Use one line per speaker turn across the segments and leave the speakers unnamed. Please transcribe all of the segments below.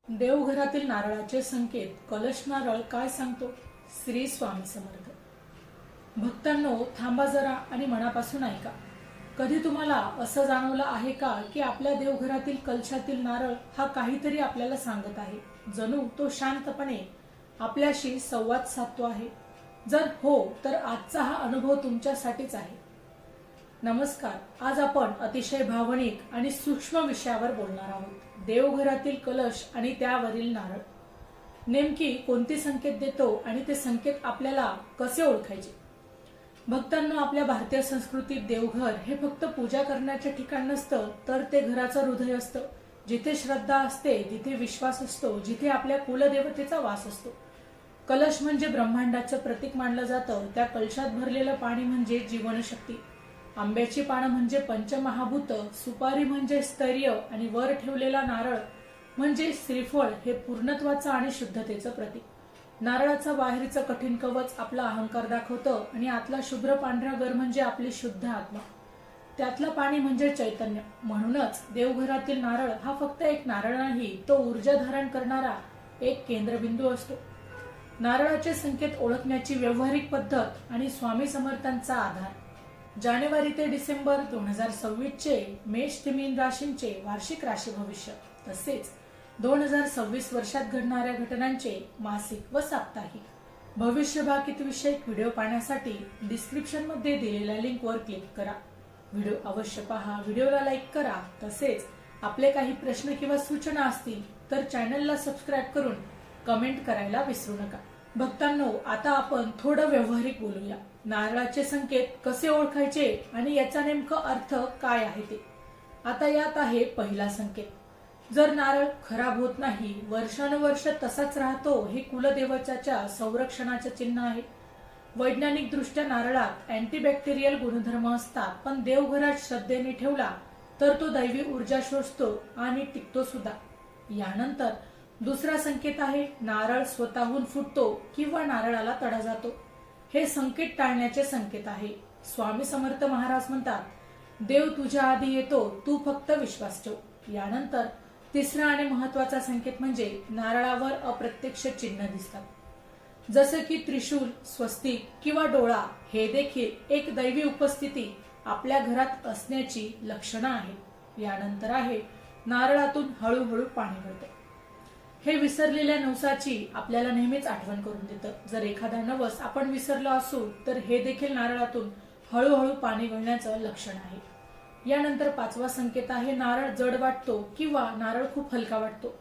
देवघरातील नारळाचे संकेत कलश नारळ काय सांगतो? श्री स्वामी समर्थ. भक्तांनो, थांबा जरा आणि मनापासून ऐका. कधी तुम्हाला असं जाणवलं आहे का की आपल्या देवघरातील कलशातील नारळ हा काहीतरी आपल्याला सांगत आहे? जणू तो शांतपणे आपल्याशी संवाद साधतो आहे. जर हो, तर आजचा हा अनुभव तुमच्यासाठीच आहे. नमस्कार. आज आपण अतिशय भावनिक आणि सूक्ष्म विषयावर बोलणार आहोत. देवघरातील कलश आणि त्यावरील नारळ नेमकी कोणती संकेत देतो आणि ते संकेत आपल्याला कसे ओळखायचे? भक्तांनो, आपल्या भारतीय संस्कृतीत देवघर हे फक्त पूजा करण्याचे ठिकाण नसतं, तर ते घराचं हृदय असतं. जिथे श्रद्धा असते, जिथे विश्वास असतो, जिथे आपल्या कुलदेवतेचा वास असतो. कलश म्हणजे ब्रह्मांडाचं प्रतीक मानलं जातं. त्या कलशात भरलेलं पाणी म्हणजे जीवनशक्ती. आंब्याची पानं म्हणजे पंचमहाभूत, सुपारी म्हणजे स्थैर्य आणि वर ठेवलेला नारळ म्हणजे श्रीफळ हे पूर्णत्वाचं आणि शुद्धतेचं प्रतीक. नारळाचं बाहेरचं कठीण कवच आपला अहंकार दाखवतं आणि आतला शुभ्र पांढरा गर म्हणजे आपली शुद्ध आत्मा. त्यातलं पाणी म्हणजे चैतन्य. म्हणूनच देवघरातील नारळ हा फक्त एक नारळ नाही, तो ऊर्जा धारण करणारा एक केंद्रबिंदू असतो. नारळाचे संकेत ओळखण्याची व्यावहारिक पद्धत आणि स्वामी समर्थांचा आधार. जानेवारी ते डिसेंबर 2026 चे मेष ते मीन राशींचे वार्षिक राशी भविष्य, तसेच 2026 वर्षात घडणाऱ्या घटनांचे मासिक व साप्ताहिक भविष्यवाकित विषयक व्हिडिओ पाहण्यासाठी डिस्क्रिप्शन मध्ये दिलेल्या लिंकवर क्लिक करा. व्हिडिओ अवश्य पहा, व्हिडिओला लाईक करा. तसेच आपले काही प्रश्न किंवा सूचना असतील तर चॅनलला सबस्क्राईब करून कमेंट करायला विसरू नका. भक्तांनो, आता आपण थोडं व्यावहारिक बोलूया. नारळाचे संकेत कसे ओळखायचे आणि याचा नेमका अर्थ काय आहे ते. आता यात आहे पहिला संकेत. जर नारळ खराब होत नाही, वर्षानुवर्ष तसाच राहतो, हे कुलदेवताच्या संरक्षणाचे चिन्ह आहे. वैज्ञानिक दृष्ट्या नारळात अँटीबॅक्टेरियल गुणधर्म असतात, पण देवघरात श्रद्धेने ठेवला तर तो दैवी ऊर्जा शोषतो आणि टिकतो सुद्धा. यानंतर दुसरा संकेत आहे नारळ स्वतःहून फुटतो किंवा नारळाला तडा जातो. हे संकेत टाळण्याचे संकेत आहे. स्वामी समर्थ महाराज म्हणतात, देव तुझ्या आधी येतो, तू फक्त विश्वास ठेव. यानंतर तिसरा आणि महत्वाचा संकेत म्हणजे नारळावर अप्रत्यक्ष चिन्ह दिसतात, जसे की त्रिशूल, स्वस्तिक किंवा डोळा. हे देखील एक दैवी उपस्थिती आपल्या घरात असण्याची लक्षणं आहेत. यानंतर आहे नारळातून हळूहळू पाणी गळतं. हे विसरलेल्या नवसाची आपल्याला नेहमीच आठवण करून देतं. जर एखादा नवस आपण विसरलो असू तर हे देखील नारळातून हळूहळू पाणी गळण्याचं लक्षण आहे. यानंतर पाचवा संकेत आहे नारळ जड वाटतो किंवा नारळ खूप हलका वाटतो.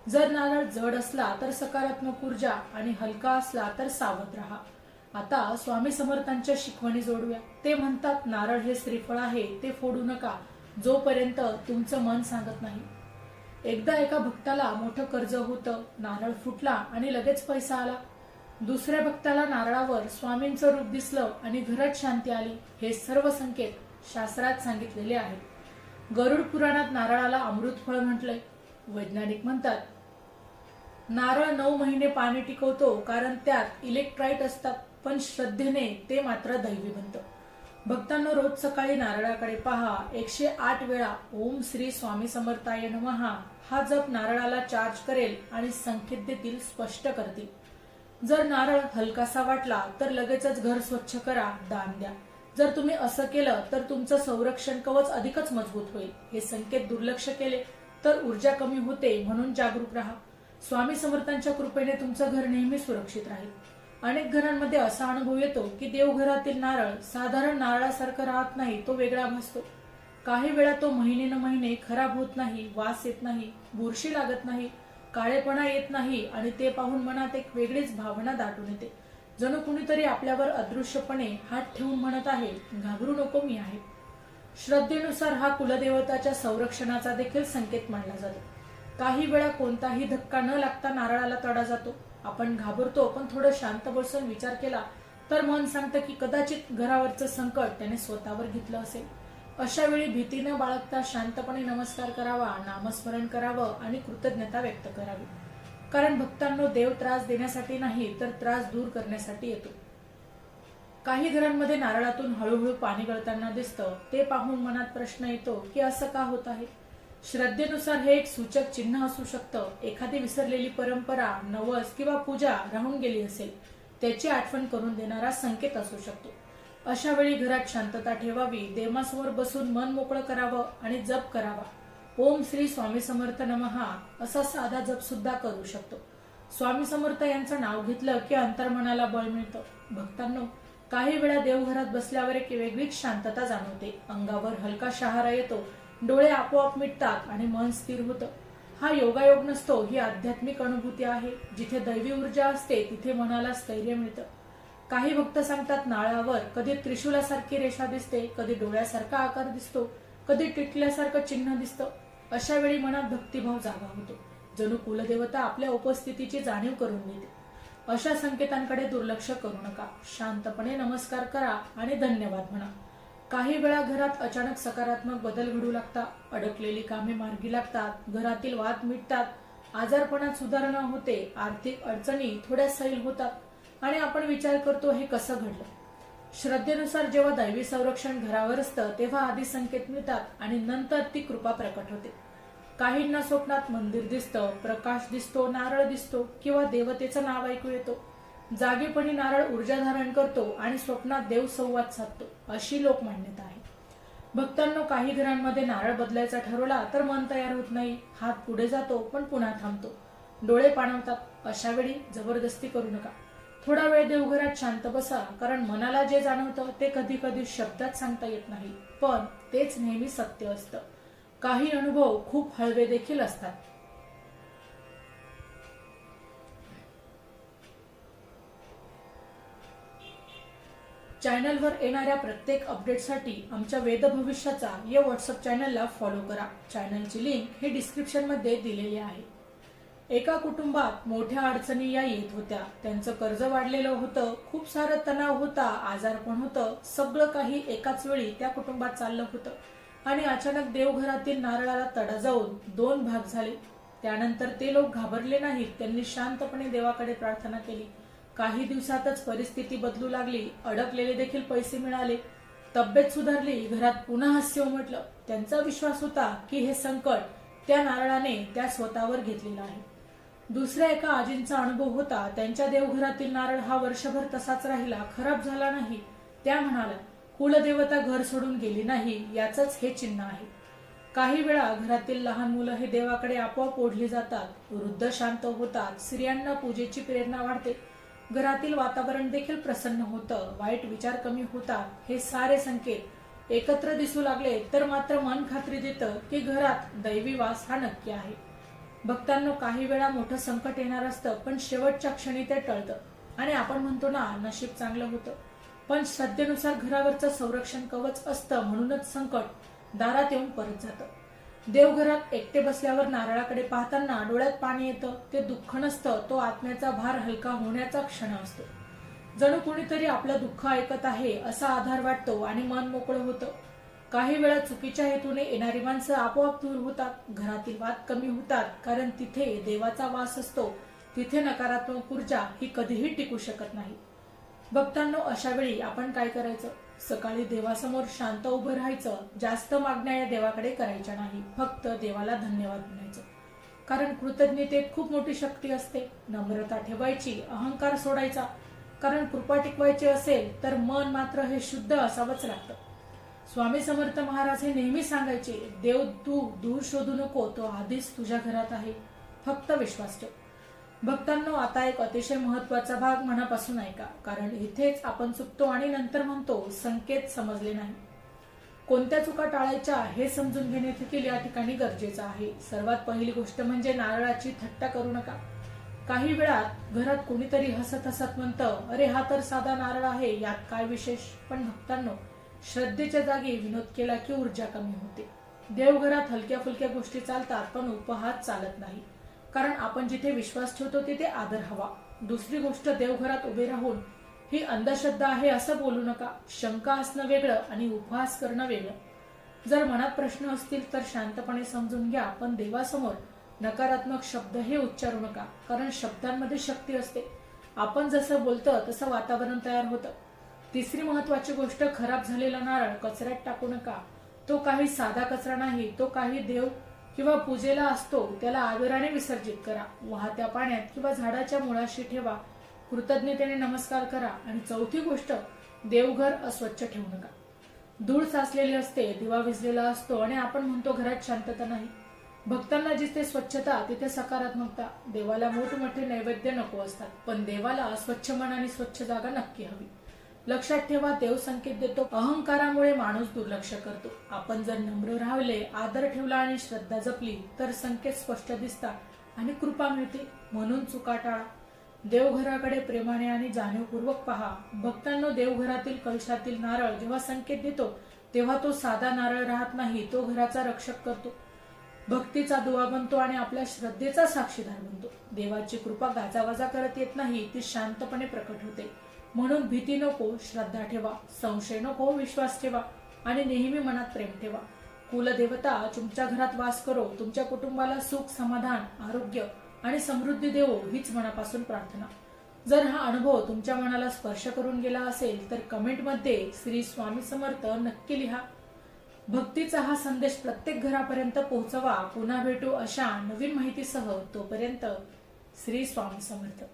जर नारळ जड असला तर सकारात्मक ऊर्जा आणि हलका असला तर सावध राहा. आता स्वामी समर्थांच्या शिकवणी जोडूया. ते म्हणतात, नारळ हे श्रीफळ आहे, ते फोडू नका जोपर्यंत तुमचं मन सांगत नाही. एकदा एका भक्ताला मोठं कर्ज होतं. नारळ फुटला आणि लगेच पैसा आला. दुसऱ्या भक्ताला नारळावर स्वामींचं रूप दिसलं आणि घरात शांती आली. हे सर्व संकेत शास्त्रात सांगितलेले आहेत. गरुड पुराणात नारळाला अमृत फळ म्हटलंय. वैज्ञानिक म्हणतात, नारळ 9 महिने पाणी टिकवतो, कारण त्यात इलेक्ट्राइट असतात, पण श्रद्धेने ते मात्र दैवी बनतं. भक्तांनो, रोज सकाळी नारळाकडे पहा. 108 वेळा ओम श्री स्वामी समर्थाय नमः हा जप नारळाला चार्ज करेल आणि संकेत देतील, स्पष्ट करतील. जर नारळ हलकासा वाटला तर लगेचच घर स्वच्छ करा, दान द्या. जर तुम्ही असं केलं तर तुमचं संरक्षण कवच अधिकच मजबूत होईल. हे संकेत दुर्लक्ष केले तर ऊर्जा कमी होते, म्हणून जागरूक राहा. स्वामी समर्थांच्या कृपेने तुमचं घर नेहमी सुरक्षित राहील. अनेक घरांमध्ये असा अनुभव येतो की देवघरातील नारळ साधारण नारळासारखं राहत नाही, तो वेगळा भासतो. काही वेळा तो महिने खराब होत नाही, वास येत नाही, बुरशी लागत नाही, काळेपणा येत नाही आणि ते पाहून मनात एक वेगळीच भावना दाटून येते. जणू कुणीतरी आपल्यावर अदृश्यपणे हात ठेवून म्हणत आहे, घाबरू नको, मी आहे. श्रद्धेनुसार हा कुलदेवताच्या संरक्षणाचा देखील संकेत मानला जातो. काही वेळा कोणताही धक्का न लागता नारळाला तडा जातो. आपण घाबरतो, पण थोडं शांत बसून विचार केला तर मन सांगतं की कदाचित घरावरचं संकट त्याने स्वतःवर घेतलं असेल. अशा वेळी भीती न बाळगता शांतपणे नमस्कार करावा, नामस्मरण करावं आणि कृतज्ञता व्यक्त करावी. कारण भक्तांनो, देव त्रास देण्यासाठी नाही तर त्रास दूर करण्यासाठी येतो. काही घरांमध्ये नारळातून हळूहळू पाणी गळताना दिसतं. ते पाहून मनात प्रश्न येतो की असं का होत आहे. श्रद्धेनुसार हे एक सूचक चिन्ह असू शकतं. एखादी विसरलेली परंपरा, नवस किंवा पूजा राहून गेली असेल त्याची आठवण करून देणारा संकेत असू शकतो. अशा वेळी घरात शांतता ठेवावी, देवासमोर बसून मन मोकळं करावं आणि जप करावा. ओम श्री स्वामी समर्थ नमः असा साधा जप सुद्धा करू शकतो. स्वामी समर्थ यांचं नाव घेतलं की अंतर्मनाला बळ मिळतं. भक्तांनो, काही वेळा देवघरात बसल्यावर एक वेगळीच शांतता जाणवते. अंगावर हलका शहारा येतो, डोळे आपोआप मिटतात आणि मन स्थिर होतं. हा योगायोग नसतो, ही आध्यात्मिक अनुभूती आहे. जिथे दैवी ऊर्जा असते तिथे मनाला स्थैर्य मिळतं. काही भक्त सांगतात, नाळावर कधी त्रिशूलासारखी रेषा दिसते, कधी डोळ्यासारखा आकार दिसतो, कधी टिटल्यासारखं चिन्ह दिसतं. अशा वेळी मनात भक्तिभाव जागा होतो. जणू कुलदेवता आपल्या उपस्थितीची जाणीव करून देते. अशा संकेतांकडे दुर्लक्ष करू नका. शांतपणे नमस्कार करा आणि धन्यवाद म्हणा. काही वेळा घरात अचानक सकारात्मक बदल घडू लागतात. अडकलेली कामे मार्गी लागतात, घरातील वाद मिटतात, आजारपणात सुधारणा होते, आर्थिक अडचणी थोड्या सैल होतात आणि आपण विचार करतो हे कसं घडलं. श्रद्धेनुसार जेव्हा दैवी संरक्षण घरावर असतं तेव्हा आधी संकेत मिळतात आणि नंतर ती कृपा प्रकट होते. काहींना स्वप्नात मंदिर दिसतं, प्रकाश दिसतो, नारळ दिसतो किंवा देवतेचं नाव ऐकू येतो. जागेपणी नारळ ऊर्जा धारण करतो आणि स्वप्नात देव संवाद साधतो, अशी लोक मान्यता आहे. भक्तांनो, काही घरांमध्ये नारळ बदलायचा ठरवला तर मन तयार होत नाही. हात पुढे जातो पण पुन्हा थांबतो, डोळे पाणवतात. अशा वेळी जबरदस्ती करू नका. थोडा वेळ देवघरात शांत बसा, कारण मनाला जे जाणवतं ते कधी कधी शब्दात सांगता येत नाही, पण तेच नेहमी सत्य असतं. काही अनुभव खूप हळवे देखील असतात. चॅनलवर येणाऱ्या प्रत्येक अपडेटसाठी आमच्या वेद भविष्याचा या व्हॉट्सअप चॅनलला फॉलो करा. चॅनलची लिंक हे डिस्क्रिप्शन मध्ये दिलेली आहे. एका कुटुंबात मोठ्या अडचणी या येत होत्या. त्यांचं कर्ज वाढलेलं होतं, खूप सारं तणाव होता, आजारपण होतं. सगळं काही एकाच वेळी त्या कुटुंबात चाललं होतं आणि अचानक देवघरातील नारळाला तडा जाऊन 2 भाग झाले. त्यानंतर ते लोक घाबरले नाहीत. त्यांनी शांतपणे देवाकडे प्रार्थना केली. काही दिवसातच परिस्थिती बदलू लागली. अडकलेले देखील पैसे मिळाले, तब्येत सुधारली, घरात पुन्हा हास्य उमटलं. त्यांचा विश्वास होता की हे संकट त्या नारळाने त्या स्वतःवर घेतलेलं आहे. दुसऱ्या एका आजींचा अनुभव होता. त्यांच्या देवघरातील नारळ हा वर्षभर तसाच राहिला, खराब झाला नाही. त्या म्हणाल्या, कुलदेवता घर सोडून गेली नाही, याचंच हे चिन्ह आहे. काही वेळा घरातील लहान मुलं हे देवाकडे आपोआप ओढली जातात. वृद्ध शांत होतात, स्त्रियांना पूजेची प्रेरणा वाढते, घरातील वातावरण देखील प्रसन्न होतं, वाईट विचार कमी होतात. हे सारे संकेत एकत्र दिसू लागले तर मात्र मन खात्री देतं की घरात दैवी वास हा नक्की आहे. भक्तांनो, काही वेळा मोठं संकट येणार असतं, पण शेवटच्या क्षणी ते टळतं आणि आपण म्हणतो ना, नशीब चांगलं होतं. पण श्रद्धेनुसार घरावरचं संरक्षण कवच असतं, म्हणूनच संकट दारात येऊन परत जातं. देवघरात एकटे बसल्यावर नारळाकडे पाहताना डोळ्यात पाणी येतं. ते दुःख नसतं, तो आत्म्याचा भार हलका होण्याचा क्षण असतो. जणू कुणीतरी आपलं दुःख ऐकत आहे असा आधार वाटतो आणि मन मोकळं होतं. काही वेळा चुकीच्या हेतूने येणारी माणसं आपोआप दूर होतात, घरातील वाद कमी होतात, कारण तिथे देवाचा वास असतो. तिथे नकारात्मक ऊर्जा ही कधीही टिकू शकत नाही. भक्तांनो, अशा वेळी आपण काय करायचं? सकाळी देवासमोर शांत उभं राहायचं. जास्त मागण्या या देवाकडे करायच्या नाही, फक्त देवाला धन्यवाद म्हणायचं, कारण कृतज्ञतेत खूप मोठी शक्ती असते. नम्रता ठेवायची, अहंकार सोडायचा, कारण कृपा टिकवायची असेल तर मन मात्र हे शुद्ध असावंच लागतं. स्वामी समर्थ महाराज हे नेहमी सांगायचे, देव तू दूर शोधू नको, तो आधीच तुझ्या घरात आहे, फक्त विश्वास ठेव. भक्तांनो, आता एक अतिशय महत्वाचा भाग मनापासून ऐका, कारण इथेच आपण चुकतो आणि नंतर म्हणतो संकेत समजले नाही. कोणत्या चुका टाळायच्या हे समजून घेणे देखील या ठिकाणी गरजेचं आहे. सर्वात पहिली गोष्ट म्हणजे नारळाची थट्टा करू नका. काही वेळात घरात कोणीतरी हसत हसत म्हणतं, अरे हा तर साधा नारळ आहे, यात काय विशेष. पण भक्तांनो, श्रद्धेच्या जागी विनोद केला की ऊर्जा कमी होते. देवघरात हलक्या फुलक्या गोष्टी चालतात, पण उपहास चालत नाही, कारण आपण जिथे विश्वास ठेवतो तिथे आदर हवा. दुसरी गोष्ट, देवघरात उभे राहून ही अंधश्रद्धा आहे असं बोलू नका. शंका असणं वेगळं आणि उपहास करणं वेगळं. जर मनात प्रश्न असतील तर शांतपणे समजून घ्या, पण देवासमोर नकारात्मक शब्द हे उच्चारू नका, कारण शब्दांमध्ये शक्ती असते. आपण जसं बोलतो तसं वातावरण तयार होतं. तिसरी महत्वाची गोष्ट, खराब झालेला नारळ कचऱ्यात टाकू नका. तो काही साधा कचरा नाही, तो काही देव किंवा पूजेला असतो त्याला आदराने विसर्जित करा. वाहत्या पाण्यात किंवा झाडाच्या मुळाशी ठेवा. कृतज्ञतेने नमस्कार करा. आणि चौथी गोष्ट, देवघर अस्वच्छ ठेवू नका. धूळ साचलेली असते, दिवा विझलेला असतो आणि आपण म्हणतो घरात शांतता नाही. भक्तांना जिथे स्वच्छता तिथे सकारात्मकता. देवाला मोठमोठे नैवेद्य नको असतात, पण देवाला स्वच्छ मन आणि स्वच्छ जागा नक्की हवी. लक्षात ठेवा, देव संकेत देतो. अहंकारामुळे माणूस दुर्लक्ष करतो. आपण जर नम्र राहिले, आदर ठेवला आणि श्रद्धा जपली तर संकेत स्पष्ट दिसतात आणि कृपा मिळते. म्हणून चुका टाळा. देवघराकडे प्रेमाने आणि जाणीवपूर्वक पहा. भक्तांनो, देवघरातील कलशातील नारळ जेव्हा संकेत देतो तेव्हा तो साधा नारळ राहत नाही, तो घराचा रक्षक करतो, भक्तीचा दुवा बनतो आणि आपल्या श्रद्धेचा साक्षीदार बनतो. देवाची कृपा गाजावाजा करत येत नाही, ती शांतपणे प्रकट होते. म्हणून भीती नको, श्रद्धा ठेवा. संशय नको, विश्वास ठेवा. आणि नेहमी मनात प्रेम ठेवा. कुलदेवता तुमच्या घरात वास करो. तुमच्या कुटुंबाला सुख, समाधान, आरोग्य आणि समृद्धी देवो, हीच मनापासून प्रार्थना. जर हा अनुभव तुमच्या मनाला स्पर्श करून गेला असेल तर कमेंटमध्ये श्री स्वामी समर्थ नक्की लिहा. भक्तीचा हा संदेश प्रत्येक घरापर्यंत पोहोचवा. पुन्हा भेटू अशा नवीन माहितीसह. तोपर्यंत श्री स्वामी समर्थ.